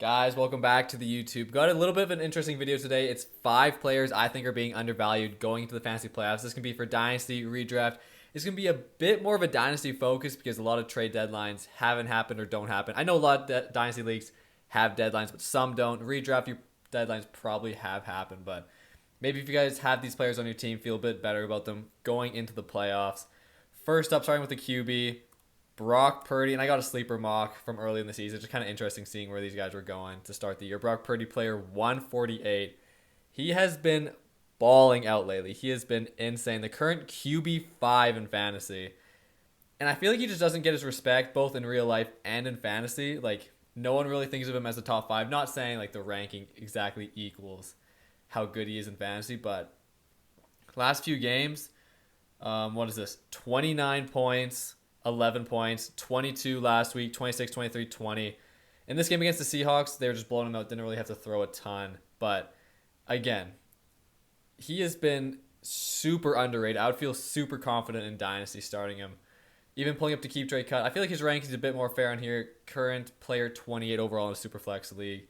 Guys, welcome back to the YouTube. Got a little bit of an interesting video today. It's 5 players I think are being undervalued going into the fantasy playoffs. This can be for Dynasty, Redraft. It's going to be a bit more of a Dynasty focus because a lot of trade deadlines haven't happened or don't happen. I know a lot of Dynasty leagues have deadlines, but some don't. Redraft, your deadlines probably have happened, but maybe if you guys have these players on your team, feel a bit better about them going into the playoffs. First up, starting with the QB. Brock Purdy, and I got a sleeper mock from early in the season. Just kind of interesting seeing where these guys were going to start the year. Brock Purdy, player 148. He has been balling out lately. He has been insane. The current QB5 in fantasy. And I feel like he just doesn't get his respect both in real life and in fantasy. Like, no one really thinks of him as a top 5. Not saying like the ranking exactly equals how good he is in fantasy, but last few games, what is this? 29 points. 11 points, 22 last week, 26, 23, 20. In this game against the Seahawks, they were just blowing him out. Didn't really have to throw a ton. But again, he has been super underrated. I would feel super confident in Dynasty starting him. Even pulling up to keep trade cut. I feel like his ranking is a bit more fair on here. Current player 28 overall in a Superflex league.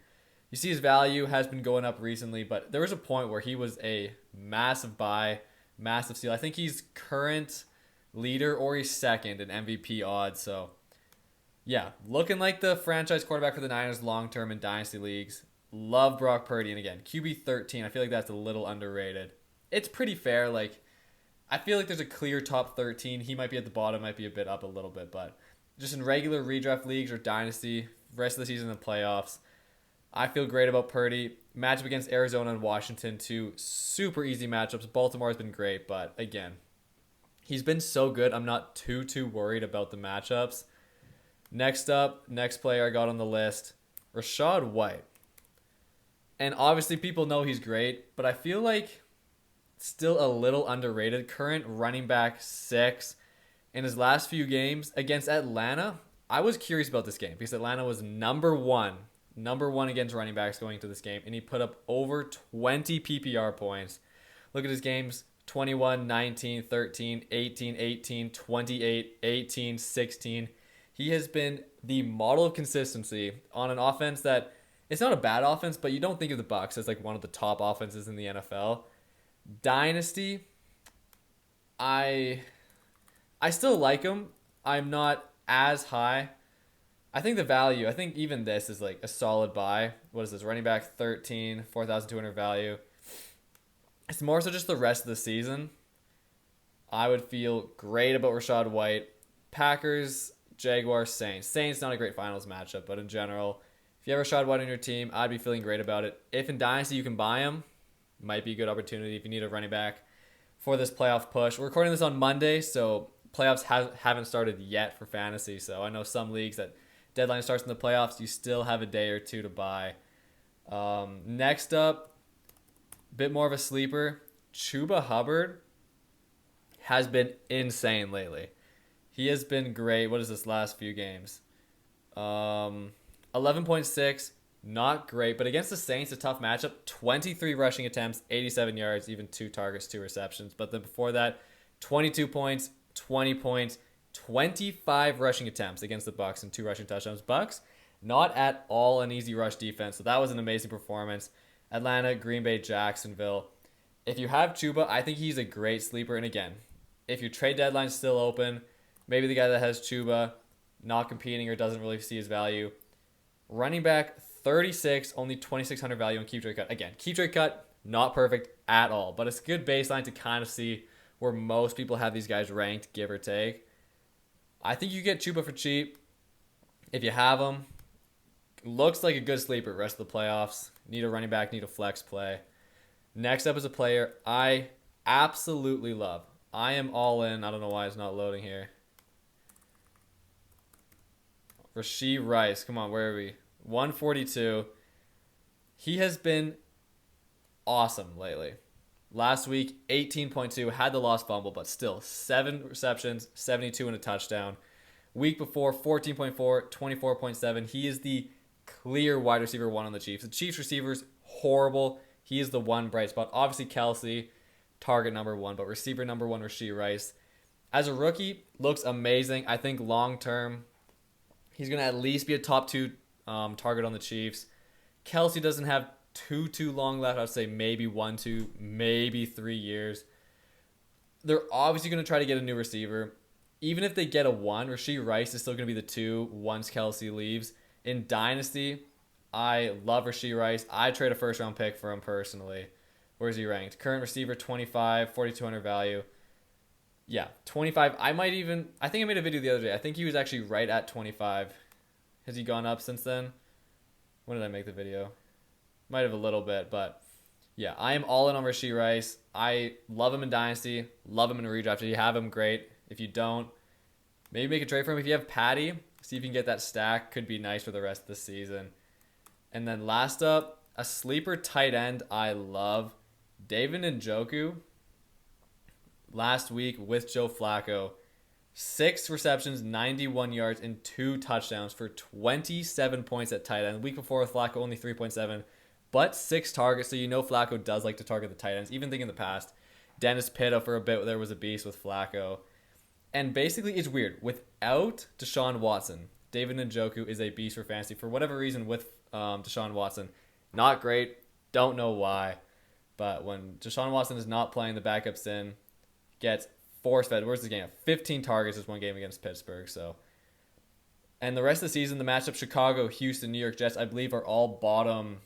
You see his value has been going up recently, but there was a point where he was a massive buy, massive steal. I think he's current leader or he's second in MVP odds. So yeah, looking like the franchise quarterback for the Niners long term in dynasty leagues. Love Brock Purdy, and again, QB 13. I feel like that's a little underrated. It's pretty fair. Like, I feel like there's a clear top 13. He might be at the bottom, might be a bit up a little bit, but just in regular redraft leagues or dynasty, rest of the season in the playoffs, I feel great about Purdy. Matchup against Arizona and Washington, two super easy matchups. Baltimore has been great, but again, he's been so good. I'm not too worried about the matchups. Next player I got on the list, Rachaad White. And obviously people know he's great, but I feel like still a little underrated. Current running back 6 in his last few games against Atlanta. I was curious about this game because Atlanta was number one against running backs going into this game, and he put up over 20 PPR points. Look at his games. 21, 19, 13, 18, 18, 28, 18, 16. He has been the model of consistency on an offense that it's not a bad offense, but you don't think of the Bucs as like one of the top offenses in the NFL. Dynasty, I still like him. I'm not as high. I think I think even this is like a solid buy. What is this? Running back 13, 4,200 value. It's more so just the rest of the season. I would feel great about Rachaad White. Packers, Jaguars, Saints. Saints, not a great finals matchup, but in general, if you have Rachaad White on your team, I'd be feeling great about it. If in Dynasty you can buy him, might be a good opportunity if you need a running back for this playoff push. We're recording this on Monday, so playoffs haven't started yet for fantasy. So I know some leagues that deadline starts in the playoffs, you still have a day or two to buy. Next up, bit more of a sleeper. Chuba Hubbard has been insane lately. He has been great. What is this last few games? 11.6, not great, but against the Saints, a tough matchup. 23 rushing attempts, 87 yards, even 2 targets, 2 receptions. But then before that, 22 points, 20 points, 25 rushing attempts against the Bucs and 2 rushing touchdowns. Bucs, not at all an easy rush defense, so that was an amazing performance. Atlanta, Green Bay, Jacksonville. If you have Chuba, I think he's a great sleeper. And again, if your trade deadline's still open, maybe the guy that has Chuba not competing or doesn't really see his value. Running back 36, only 2,600 value on keep trade cut. Again, keep trade cut, not perfect at all, but it's a good baseline to kind of see where most people have these guys ranked, give or take. I think you get Chuba for cheap. If you have him, looks like a good sleeper rest of the playoffs. Need a running back, need a flex play. Next up is a player I absolutely love. I am all in. I don't know why it's not loading here. Rashee Rice. Come on, where are we? 142. He has been awesome lately. Last week, 18.2. Had the lost fumble, but still 7 receptions, 72 and a touchdown. Week before, 14.4, 24.7. He is the clear wide receiver 1 on the Chiefs. The Chiefs receivers, horrible. He is the one bright spot. Obviously, Kelsey, target number 1, but receiver number 1, Rashee Rice. As a rookie, looks amazing. I think long term, he's going to at least be a top 2 target on the Chiefs. Kelsey doesn't have too long left. I'd say maybe 1, 2, maybe 3 years. They're obviously going to try to get a new receiver. Even if they get a 1, Rashee Rice is still going to be the 2 once Kelsey leaves. In Dynasty, I love Rashee Rice. I trade a first-round pick for him personally. Where's he ranked? Current receiver, 25, 4,200 value. Yeah, 25. I think I made a video the other day. I think he was actually right at 25. Has he gone up since then? When did I make the video? Might have a little bit, but yeah, I am all in on Rashee Rice. I love him in Dynasty, love him in a redraft. If you have him, great. If you don't, maybe make a trade for him. If you have Patty, see if you can get that stack. Could be nice for the rest of the season. And then last up, a sleeper tight end I love, David Njoku. Last week with Joe Flacco, 6 receptions, 91 yards, and 2 touchdowns for 27 points at tight end. The week before with Flacco, only 3.7, but 6 targets. So you know Flacco does like to target the tight ends. Even think in the past, Dennis Pitta for a bit there was a beast with Flacco. And basically, it's weird. Without Deshaun Watson, David Njoku is a beast for fantasy. For whatever reason, with Deshaun Watson, not great. Don't know why. But when Deshaun Watson is not playing, the backups in, gets force-fed. Where's the game? 15 targets is one game against Pittsburgh. So, and the rest of the season, the matchup Chicago, Houston, New York Jets, I believe are all bottom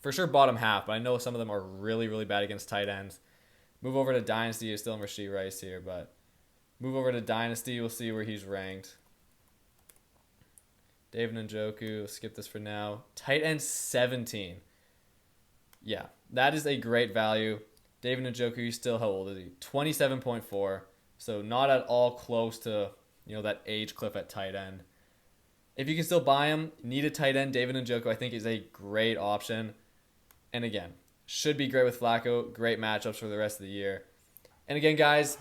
half. But I know some of them are really, really bad against tight ends. Move over to Dynasty. Is still in Rashee Rice here, but move over to Dynasty. We'll see where he's ranked. David Njoku. Skip this for now. Tight end 17. Yeah, that is a great value. David Njoku, still, how old is he? 27.4. So not at all close to, that age cliff at tight end. If you can still buy him, need a tight end, David Njoku I think is a great option. And again, should be great with Flacco. Great matchups for the rest of the year. And again, guys,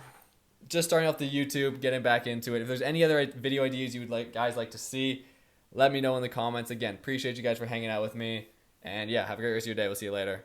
just starting off the YouTube, getting back into it. If there's any other video ideas you would guys like to see, let me know in the comments. Again, appreciate you guys for hanging out with me. And yeah, have a great rest of your day. We'll see you later.